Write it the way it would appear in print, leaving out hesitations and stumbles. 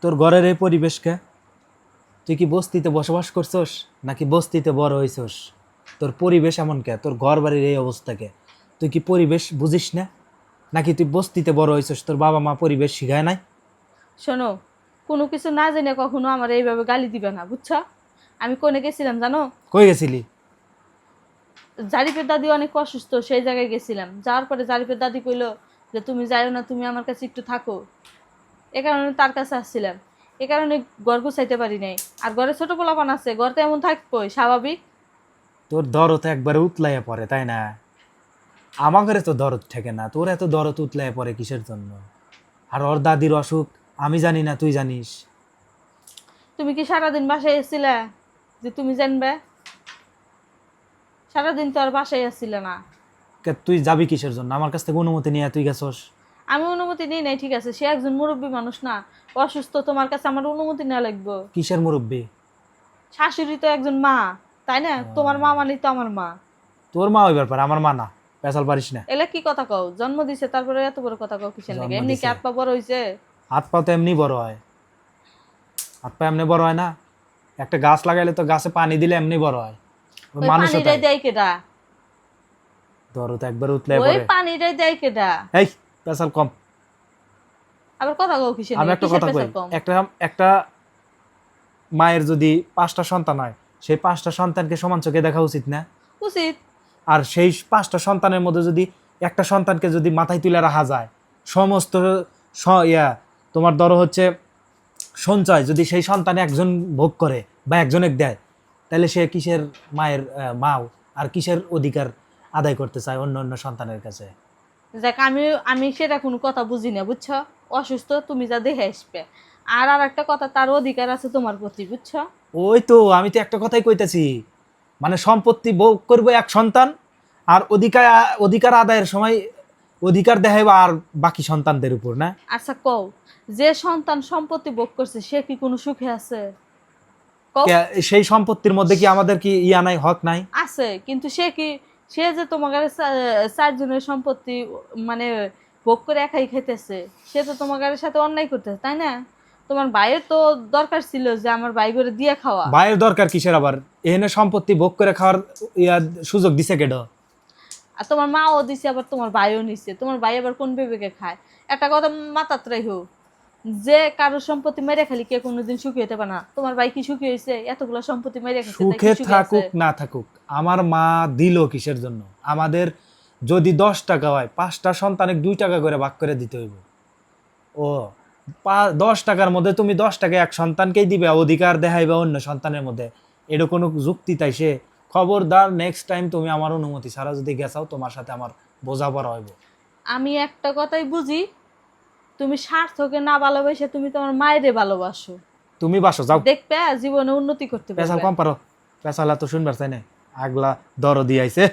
তোর ঘরের এই পরিবেশকে, তুই কি বস্তিতে বসবাস করছস নাকি বস্তিতে বড় হইছস? তোর পরিবেশ এমন কে, তোর ঘর বাড়ির এই অবস্থাকে, তুই কি পরিবেশ বুঝিস না? নাকি তুই বস্তিতে বড় হইছস, তোর বাবা মা পরিবেশ শিখায় নাই? শোনো, কোনো কিছু না জেনে কখনো আমার এইভাবে গালি দিবে না, বুঝছো? আমি কোনে গেছিলাম জানো? কই গেছিলি? জারিফের দাদি অনেক অসুস্থ, সেই জায়গায় গেছিলাম। যাওয়ার পরে জারিফের দাদি কইলো যে তুমি যাইও না, তুমি আমার কাছে একটু থাকো। এ কারণে তার কাছে আসছিলাম। এ কারণে ঘর গুছাইতে পারি নাই। আর ঘরে ছোট পোলাপান আছে, ঘর তো এমন থাকবোই, স্বাভাবিক। তোর দরদ একবারে উতলাইয়া পড়ে, তাই না? আমাদের তো দরদ ঠেকে না, তোর এত দরদ উতলাইয়া পড়ে কিসের জন্য? আর ওর দাদির অসুখ আমি জানি না, তুই জানিস? তুমি কি সারাদিন বাসায় এসেছিলে যে তুমি জানবে? সারাদিন তো আর বাসায় আসছিলে না। তুই যাবি কিসের জন্য? আমার কাছ থেকে অনুমতি নিয়ে তুই গেছস? আমি অনুমতি নিই নাই, ঠিক আছে, সে একজন মুরব্বী মানুষ না, অসুস্থ, তোমার কাছে আমার অনুমতি নেওয়া লাগবে? কিসের মুরব্বি? শাশুড়ি তো একজন মা, তাই না? তোমার মা মানেই তো আমার মা। তোর মা ওই ব্যাপার, আমার মা না, পেশাল পারিস না। এলে কি কথা কও? জন্ম দিছে তারপরে এত বড় কথা কও কিসের লাগে? জন্ম এমনি কি দিছে। হাত পা বড় হইছে? হাত পা তো এমনি বড় হয়, হাত পা এমনি বড় হয় না? একটা গাছ লাগাইলে তো গাছে পানি দিলে এমনি বড় হয়। ওই ওই মানুষও পানিটাই তাই। দেয় কেডা? দরদ একবার উতলে ওই পড়ে। পানিটাই দেয় কেডা? এই, পেশাল কম। আবার কথা কও কিসের আমি লাগে? একটা কিসের কথা কই, পেশাল কম? একটা একটা মায়ের যদি 5টা সন্তান হয়, সেই 5টা সন্তানকে সমান চোখে দেখা উচিত না? উচিত। আর সেই 5টা সন্তানের মধ্যে যদি একটা সন্তানকে যদি মাথায় তুলে রাখা যায়, সমস্ত তোমার ধরো হচ্ছে সঞ্চয় যদি সেই সন্তানে একজন ভোগ করে বা একজনের দেয়, তাহলে সে কিসের মায়ের মাও আর কিসের অধিকার আদায় করতে চায় অন্য অন্য সন্তানের কাছে? দেখ, আমি আমি সেটা কোনো কথা বুঝি না, বুঝছো? অসুস্থ, তুমি যা দেখে আসবে। আর আর একটা কথা, তার অধিকার আছে তোমার প্রতি, বুঝছো? ওই তো আমি তো একটা কথাই কইতাছি, মানে সম্পত্তি ভোগ করবে এক সন্তান, আর অধিকার অধিকার আদায়ের সময় অধিকার দেখাইবা আর বাকি সন্তানদের উপর, না? আচ্ছা কও, যে সন্তান সম্পত্তি ভোগ করছে সে কি কোনো সুখে আছে? কও। সেই সম্পত্তির মধ্যে কি আমাদের কি ইয়া নাই, হক নাই? আছে, কিন্তু সে কি, সে যে তোমার কাছে চারজনের সম্পত্তি মানে ভোগ করে একাই খেতেছে, সে তো তোমার সাথে অন্যায় করতেছে, তাই না? তোমার ভাইয়ের তো দরকার ছিল যে আমার ভাই করে দিয়ে খাওয়া। ভাইয়ের দরকার কিসের আবার? এখানে সম্পত্তি ভোগ করে খাওয়ার ইয়া সুযোগ দিছে কেডা? আর তোমার মাও দিছে, আবার তোমার ভাইও নিছে। তোমার ভাই আবার কোন বিবেকে খায়? একটা কথা মাথাত রাখো, যে কারো সম্পত্তি মেরে খালি কে কোনোদিন সুখী হতে পারে না। তোমার ভাই কি সুখী হয়েছে? এতগুলো সম্পত্তি মেরে খাচ্ছে, তাই কি সুখে সুখী আছে? থাকুক না থাকুক, আমার মা দিল কিসের জন্য? আমাদের যদি 10 টাকা হয়, 5টা সন্তানে 2 টাকা করে ভাগ করে দিতে হইব। ও 10 টাকার মধ্যে তুমি 10 টাকা এক সন্তানকেই দিবে, অধিকার দেখাইবে অন্য সন্তানের মধ্যে, এটা কোনো যুক্তি? তাই সে খবরদার, নেক্সট টাইম তুমি আমার অনুমতি ছাড়া যদি গেছাও, তোমার সাথে আমার বোঝাপড়া হইব। আমি একটা কথাই বুঝি, তুমি স্বার্থকে না ভালোবাসে তুমি তোমার মায়েরে ভালোবাসো। তুমি বাসো, যাও। দেখবে জীবনে উন্নতি করতে পেশাল পারবে। কম পারো, পেশাল এত শুনবার চাই না, আগলা দর দিয়ে আইছে।